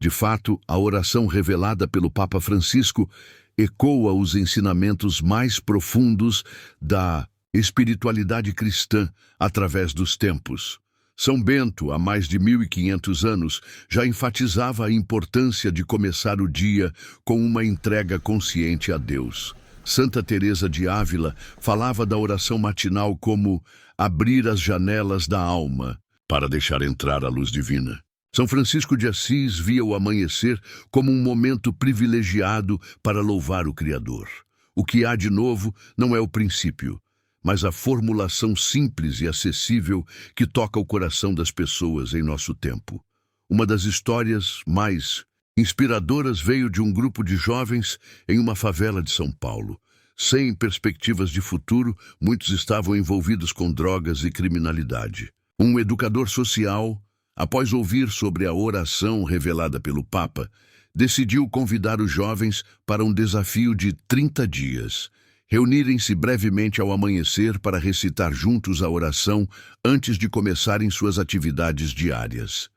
De fato, a oração revelada pelo Papa Francisco ecoa os ensinamentos mais profundos da espiritualidade cristã através dos tempos. São Bento, há mais de 1500 anos, já enfatizava a importância de começar o dia com uma entrega consciente a Deus. Santa Teresa de Ávila falava da oração matinal como abrir as janelas da alma para deixar entrar a luz divina. São Francisco de Assis via o amanhecer como um momento privilegiado para louvar o Criador. O que há de novo não é o princípio, mas a formulação simples e acessível que toca o coração das pessoas em nosso tempo. Uma das histórias mais inspiradoras veio de um grupo de jovens em uma favela de São Paulo. Sem perspectivas de futuro, muitos estavam envolvidos com drogas e criminalidade. Um educador social, após ouvir sobre a oração revelada pelo Papa, decidiu convidar os jovens para um desafio de 30 dias. Reunirem-se brevemente ao amanhecer para recitar juntos a oração antes de começarem suas atividades diárias.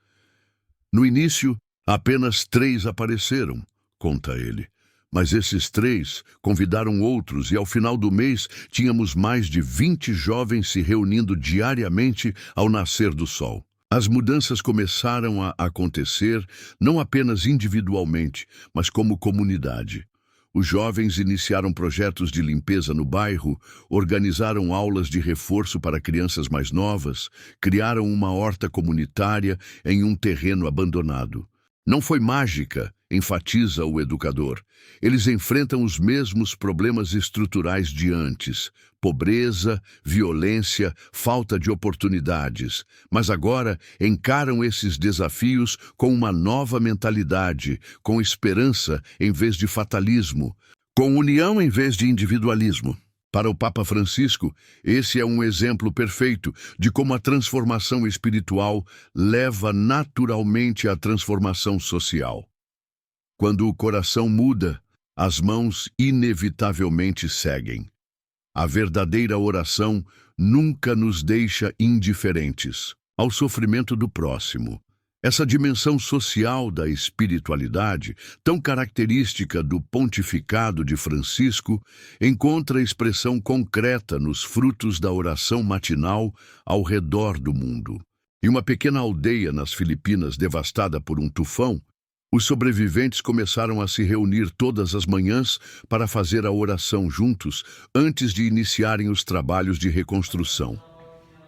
No início, apenas 3 apareceram, conta ele. Mas esses 3 convidaram outros e ao final do mês tínhamos mais de 20 jovens se reunindo diariamente ao nascer do sol. As mudanças começaram a acontecer não apenas individualmente, mas como comunidade. Os jovens iniciaram projetos de limpeza no bairro, organizaram aulas de reforço para crianças mais novas, criaram uma horta comunitária em um terreno abandonado. Não foi mágica, enfatiza o educador. Eles enfrentam os mesmos problemas estruturais de antes: pobreza, violência, falta de oportunidades. Mas agora encaram esses desafios com uma nova mentalidade, com esperança em vez de fatalismo, com união em vez de individualismo. Para o Papa Francisco, esse é um exemplo perfeito de como a transformação espiritual leva naturalmente à transformação social. Quando o coração muda, as mãos inevitavelmente seguem. A verdadeira oração nunca nos deixa indiferentes ao sofrimento do próximo. Essa dimensão social da espiritualidade, tão característica do pontificado de Francisco, encontra expressão concreta nos frutos da oração matinal ao redor do mundo. Em uma pequena aldeia nas Filipinas devastada por um tufão, os sobreviventes começaram a se reunir todas as manhãs para fazer a oração juntos antes de iniciarem os trabalhos de reconstrução.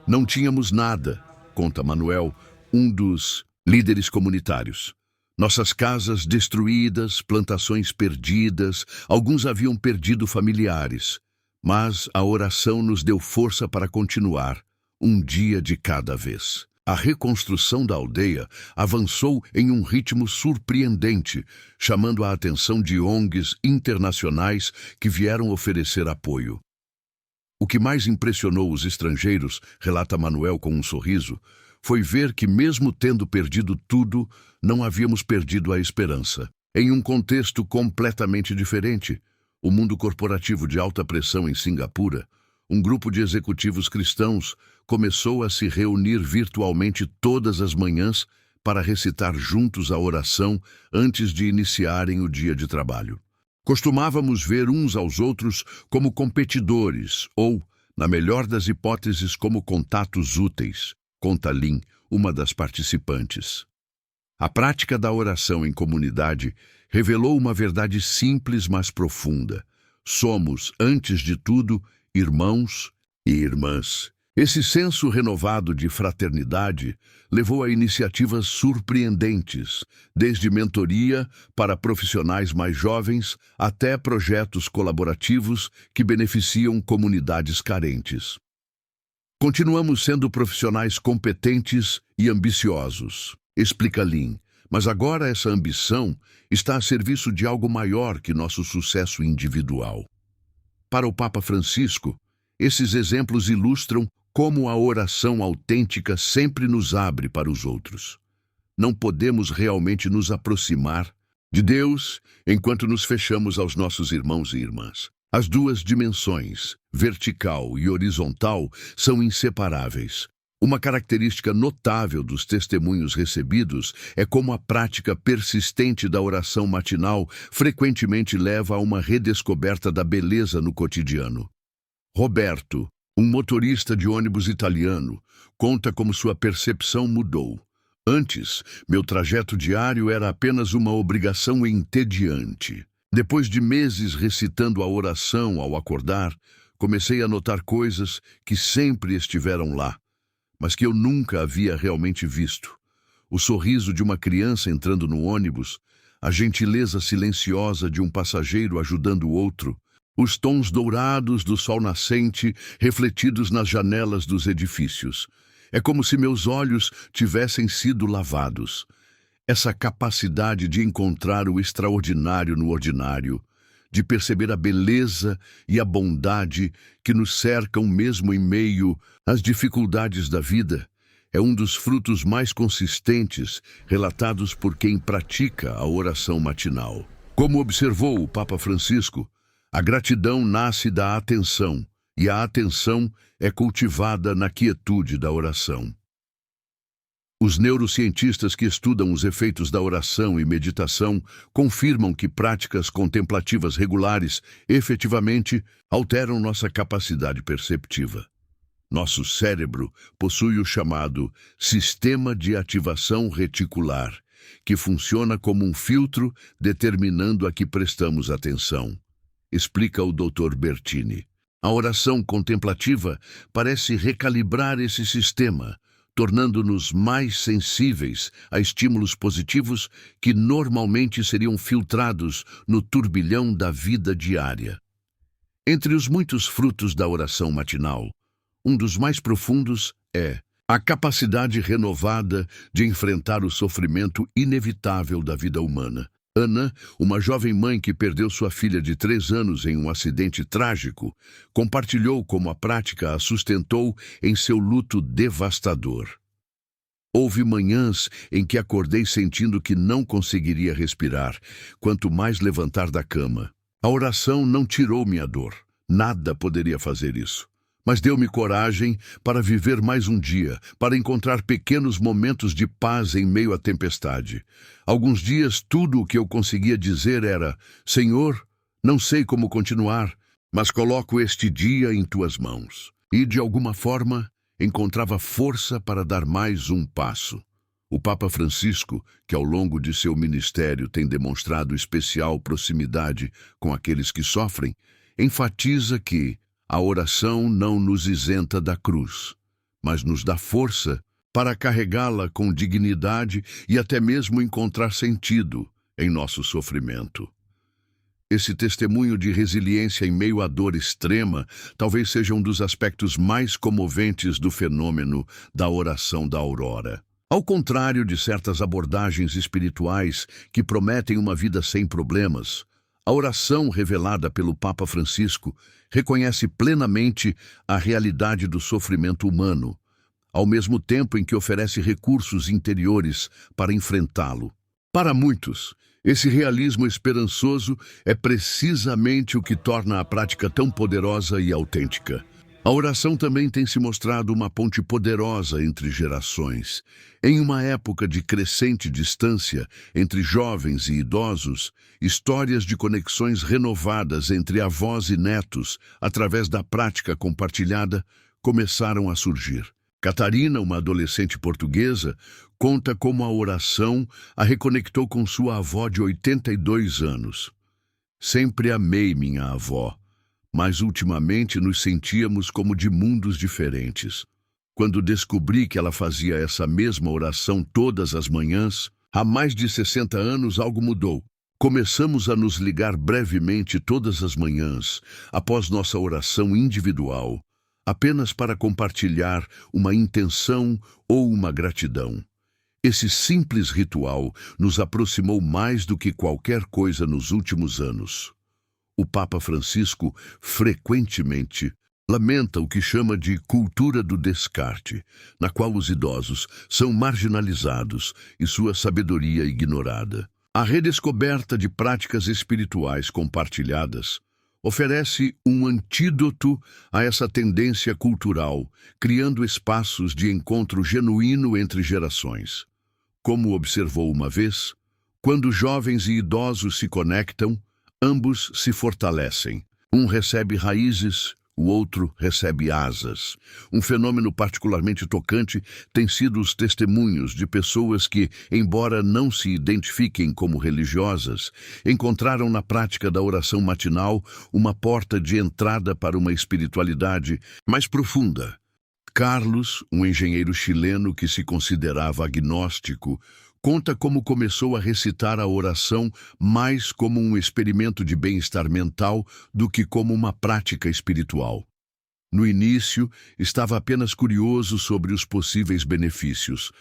Não tínhamos nada, conta Manuel, um dos líderes comunitários. Nossas casas destruídas, plantações perdidas, alguns haviam perdido familiares. Mas a oração nos deu força para continuar, um dia de cada vez. A reconstrução da aldeia avançou em um ritmo surpreendente, chamando a atenção de ONGs internacionais que vieram oferecer apoio. O que mais impressionou os estrangeiros, relata Manuel com um sorriso, foi ver que, mesmo tendo perdido tudo, não havíamos perdido a esperança. Em um contexto completamente diferente, o mundo corporativo de alta pressão em Singapura, um grupo de executivos cristãos começou a se reunir virtualmente todas as manhãs para recitar juntos a oração antes de iniciarem o dia de trabalho. Costumávamos ver uns aos outros como competidores ou, na melhor das hipóteses, como contatos úteis, conta Lin, uma das participantes. A prática da oração em comunidade revelou uma verdade simples, mas profunda. Somos, antes de tudo, irmãos e irmãs. Esse senso renovado de fraternidade levou a iniciativas surpreendentes, desde mentoria para profissionais mais jovens até projetos colaborativos que beneficiam comunidades carentes. Continuamos sendo profissionais competentes e ambiciosos, explica Lin, mas agora essa ambição está a serviço de algo maior que nosso sucesso individual. Para o Papa Francisco, esses exemplos ilustram como a oração autêntica sempre nos abre para os outros. Não podemos realmente nos aproximar de Deus enquanto nos fechamos aos nossos irmãos e irmãs. As duas dimensões, vertical e horizontal, são inseparáveis. Uma característica notável dos testemunhos recebidos é como a prática persistente da oração matinal frequentemente leva a uma redescoberta da beleza no cotidiano. Roberto, um motorista de ônibus italiano, conta como sua percepção mudou. Antes, meu trajeto diário era apenas uma obrigação entediante. Depois de meses recitando a oração ao acordar, comecei a notar coisas que sempre estiveram lá, mas que eu nunca havia realmente visto. O sorriso de uma criança entrando no ônibus, a gentileza silenciosa de um passageiro ajudando o outro, os tons dourados do sol nascente refletidos nas janelas dos edifícios. É como se meus olhos tivessem sido lavados. Essa capacidade de encontrar o extraordinário no ordinário, de perceber a beleza e a bondade que nos cercam mesmo em meio às dificuldades da vida, é um dos frutos mais consistentes relatados por quem pratica a oração matinal. Como observou o Papa Francisco, a gratidão nasce da atenção, e a atenção é cultivada na quietude da oração. Os neurocientistas que estudam os efeitos da oração e meditação confirmam que práticas contemplativas regulares efetivamente alteram nossa capacidade perceptiva. Nosso cérebro possui o chamado sistema de ativação reticular, que funciona como um filtro determinando a que prestamos atenção, explica o Dr. Bertini. A oração contemplativa parece recalibrar esse sistema, tornando-nos mais sensíveis a estímulos positivos que normalmente seriam filtrados no turbilhão da vida diária. Entre os muitos frutos da oração matinal, um dos mais profundos é a capacidade renovada de enfrentar o sofrimento inevitável da vida humana. Ana, uma jovem mãe que perdeu sua filha de 3 anos em um acidente trágico, compartilhou como a prática a sustentou em seu luto devastador. Houve manhãs em que acordei sentindo que não conseguiria respirar, quanto mais levantar da cama. A oração não tirou minha dor. Nada poderia fazer isso. Mas deu-me coragem para viver mais um dia, para encontrar pequenos momentos de paz em meio à tempestade. Alguns dias tudo o que eu conseguia dizer era: Senhor, não sei como continuar, mas coloco este dia em tuas mãos. E, de alguma forma, encontrava força para dar mais um passo. O Papa Francisco, que ao longo de seu ministério tem demonstrado especial proximidade com aqueles que sofrem, enfatiza que a oração não nos isenta da cruz, mas nos dá força para carregá-la com dignidade e até mesmo encontrar sentido em nosso sofrimento. Esse testemunho de resiliência em meio à dor extrema talvez seja um dos aspectos mais comoventes do fenômeno da oração da aurora. Ao contrário de certas abordagens espirituais que prometem uma vida sem problemas, a oração revelada pelo Papa Francisco reconhece plenamente a realidade do sofrimento humano, ao mesmo tempo em que oferece recursos interiores para enfrentá-lo. Para muitos, esse realismo esperançoso é precisamente o que torna a prática tão poderosa e autêntica. A oração também tem se mostrado uma ponte poderosa entre gerações. Em uma época de crescente distância entre jovens e idosos, histórias de conexões renovadas entre avós e netos, através da prática compartilhada, começaram a surgir. Catarina, uma adolescente portuguesa, conta como a oração a reconectou com sua avó de 82 anos. Sempre amei minha avó, mas ultimamente nos sentíamos como de mundos diferentes. Quando descobri que ela fazia essa mesma oração todas as manhãs, há mais de 60 anos algo mudou. Começamos a nos ligar brevemente todas as manhãs, após nossa oração individual, apenas para compartilhar uma intenção ou uma gratidão. Esse simples ritual nos aproximou mais do que qualquer coisa nos últimos anos. O Papa Francisco frequentemente lamenta o que chama de cultura do descarte, na qual os idosos são marginalizados e sua sabedoria ignorada. A redescoberta de práticas espirituais compartilhadas oferece um antídoto a essa tendência cultural, criando espaços de encontro genuíno entre gerações. Como observou uma vez, quando jovens e idosos se conectam, ambos se fortalecem. Um recebe raízes, o outro recebe asas. Um fenômeno particularmente tocante tem sido os testemunhos de pessoas que, embora não se identifiquem como religiosas, encontraram na prática da oração matinal uma porta de entrada para uma espiritualidade mais profunda. Carlos, um engenheiro chileno que se considerava agnóstico, conta como começou a recitar a oração mais como um experimento de bem-estar mental do que como uma prática espiritual. No início, estava apenas curioso sobre os possíveis benefícios.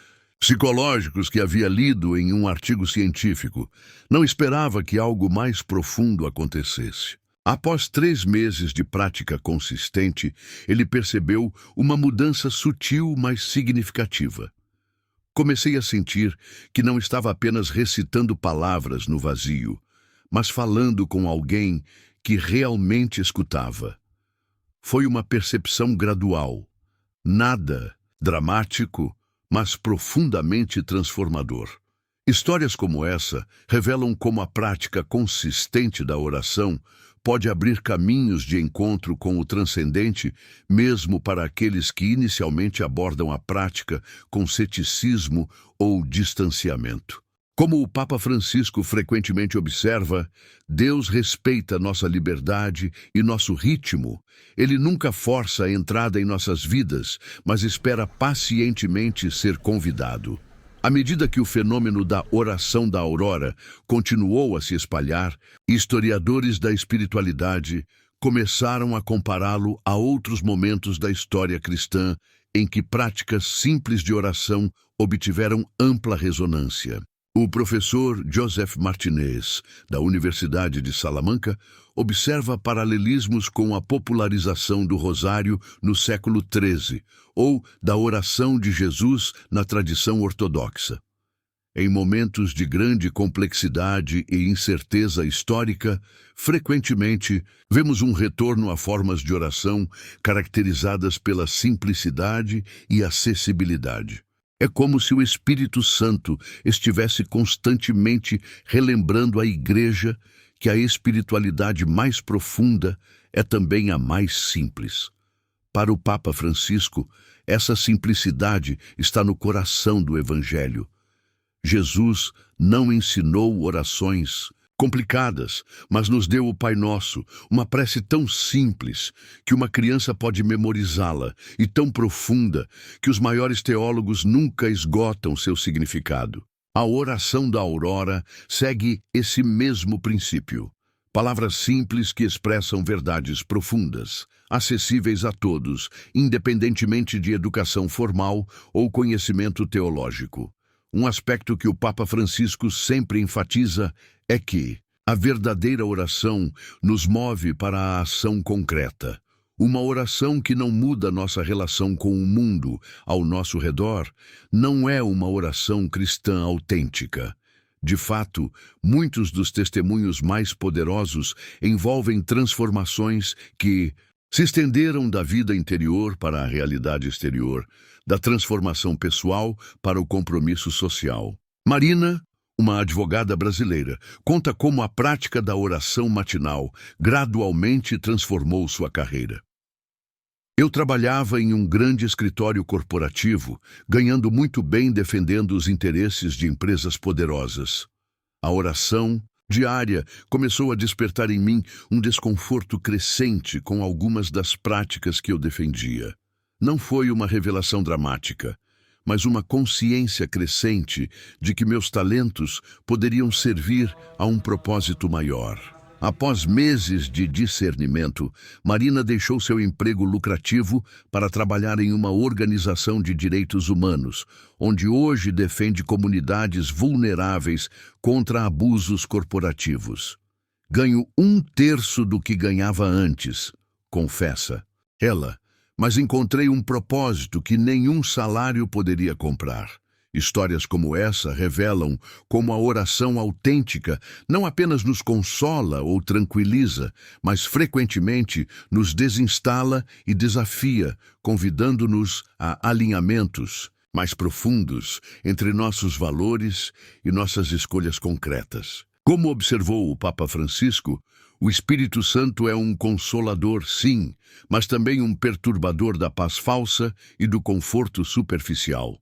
psicológicos que havia lido em um artigo científico. Não esperava que algo mais profundo acontecesse. Após 3 meses de prática consistente, ele percebeu uma mudança sutil, mas significativa. Comecei a sentir que não estava apenas recitando palavras no vazio, mas falando com alguém que realmente escutava. Foi uma percepção gradual, nada dramático, mas profundamente transformador. Histórias como essa revelam como a prática consistente da oração pode abrir caminhos de encontro com o transcendente, mesmo para aqueles que inicialmente abordam a prática com ceticismo ou distanciamento. Como o Papa Francisco frequentemente observa, Deus respeita nossa liberdade e nosso ritmo. Ele nunca força a entrada em nossas vidas, mas espera pacientemente ser convidado. À medida que o fenômeno da oração da aurora continuou a se espalhar, historiadores da espiritualidade começaram a compará-lo a outros momentos da história cristã em que práticas simples de oração obtiveram ampla ressonância. O professor Joseph Martinez, da Universidade de Salamanca, observa paralelismos com a popularização do rosário no século XIII, ou da oração de Jesus na tradição ortodoxa. Em momentos de grande complexidade e incerteza histórica, frequentemente vemos um retorno a formas de oração caracterizadas pela simplicidade e acessibilidade. É como se o Espírito Santo estivesse constantemente relembrando à Igreja que a espiritualidade mais profunda é também a mais simples. Para o Papa Francisco, essa simplicidade está no coração do Evangelho. Jesus não ensinou orações complicadas, mas nos deu o Pai Nosso, uma prece tão simples que uma criança pode memorizá-la e tão profunda que os maiores teólogos nunca esgotam seu significado. A oração da aurora segue esse mesmo princípio. Palavras simples que expressam verdades profundas, acessíveis a todos, independentemente de educação formal ou conhecimento teológico. Um aspecto que o Papa Francisco sempre enfatiza é que a verdadeira oração nos move para a ação concreta. Uma oração que não muda nossa relação com o mundo ao nosso redor não é uma oração cristã autêntica. De fato, muitos dos testemunhos mais poderosos envolvem transformações que se estenderam da vida interior para a realidade exterior, da transformação pessoal para o compromisso social. Marina, uma advogada brasileira, conta como a prática da oração matinal gradualmente transformou sua carreira. Eu trabalhava em um grande escritório corporativo, ganhando muito bem defendendo os interesses de empresas poderosas. A oração diária começou a despertar em mim um desconforto crescente com algumas das práticas que eu defendia. Não foi uma revelação dramática, mas uma consciência crescente de que meus talentos poderiam servir a um propósito maior. Após meses de discernimento, Marina deixou seu emprego lucrativo para trabalhar em uma organização de direitos humanos, onde hoje defende comunidades vulneráveis contra abusos corporativos. Ganho 1/3 do que ganhava antes, confessa ela, mas encontrei um propósito que nenhum salário poderia comprar. Histórias como essa revelam como a oração autêntica não apenas nos consola ou tranquiliza, mas frequentemente nos desinstala e desafia, convidando-nos a alinhamentos mais profundos entre nossos valores e nossas escolhas concretas. Como observou o Papa Francisco, o Espírito Santo é um consolador, sim, mas também um perturbador da paz falsa e do conforto superficial.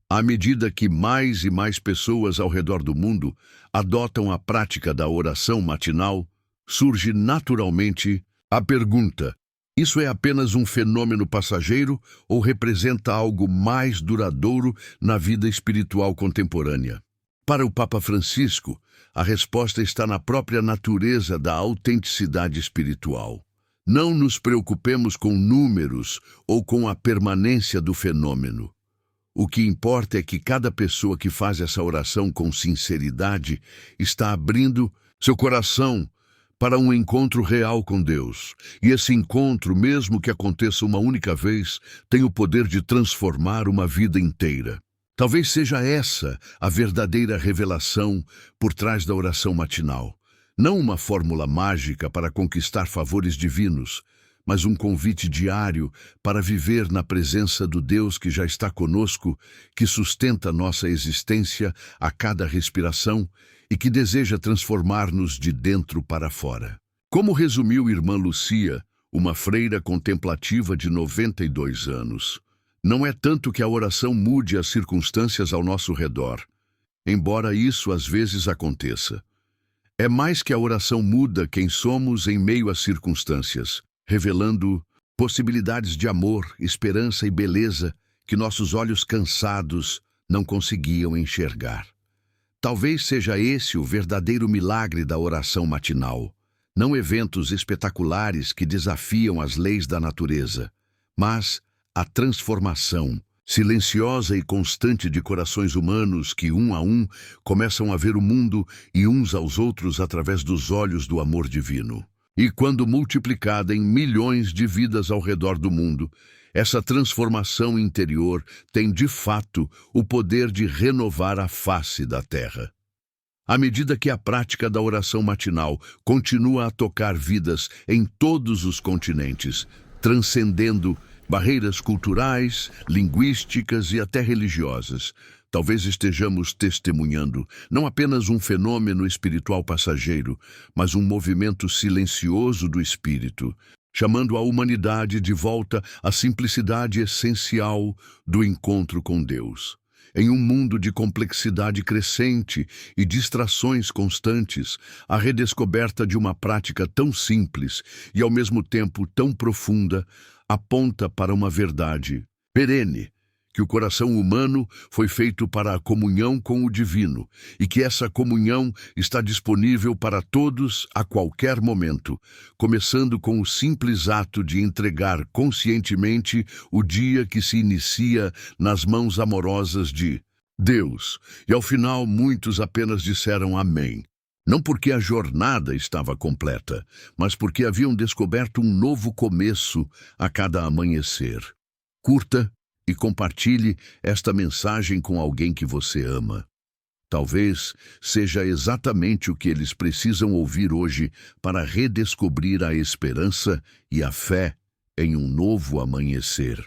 À medida que mais e mais pessoas ao redor do mundo adotam a prática da oração matinal, surge naturalmente a pergunta: isso é apenas um fenômeno passageiro ou representa algo mais duradouro na vida espiritual contemporânea? Para o Papa Francisco, a resposta está na própria natureza da autenticidade espiritual. Não nos preocupemos com números ou com a permanência do fenômeno. O que importa é que cada pessoa que faz essa oração com sinceridade está abrindo seu coração para um encontro real com Deus. E esse encontro, mesmo que aconteça uma única vez, tem o poder de transformar uma vida inteira. Talvez seja essa a verdadeira revelação por trás da oração matinal. Não uma fórmula mágica para conquistar favores divinos, mas um convite diário para viver na presença do Deus que já está conosco, que sustenta nossa existência a cada respiração e que deseja transformar-nos de dentro para fora. Como resumiu irmã Lucia, uma freira contemplativa de 92 anos, não é tanto que a oração mude as circunstâncias ao nosso redor, embora isso às vezes aconteça. É mais que a oração muda quem somos em meio às circunstâncias, revelando possibilidades de amor, esperança e beleza que nossos olhos cansados não conseguiam enxergar. Talvez seja esse o verdadeiro milagre da oração matinal. Não eventos espetaculares que desafiam as leis da natureza, mas a transformação silenciosa e constante de corações humanos que, um a um, começam a ver o mundo e uns aos outros através dos olhos do amor divino. E quando multiplicada em milhões de vidas ao redor do mundo, essa transformação interior tem, de fato, o poder de renovar a face da terra. À medida que a prática da oração matinal continua a tocar vidas em todos os continentes, transcendendo barreiras culturais, linguísticas e até religiosas, talvez estejamos testemunhando não apenas um fenômeno espiritual passageiro, mas um movimento silencioso do espírito, chamando a humanidade de volta à simplicidade essencial do encontro com Deus. Em um mundo de complexidade crescente e distrações constantes, a redescoberta de uma prática tão simples e ao mesmo tempo tão profunda aponta para uma verdade perene, que o coração humano foi feito para a comunhão com o divino e que essa comunhão está disponível para todos a qualquer momento, começando com o simples ato de entregar conscientemente o dia que se inicia nas mãos amorosas de Deus. E ao final muitos apenas disseram amém. Não porque a jornada estava completa, mas porque haviam descoberto um novo começo a cada amanhecer. Curta e compartilhe esta mensagem com alguém que você ama. Talvez seja exatamente o que eles precisam ouvir hoje para redescobrir a esperança e a fé em um novo amanhecer.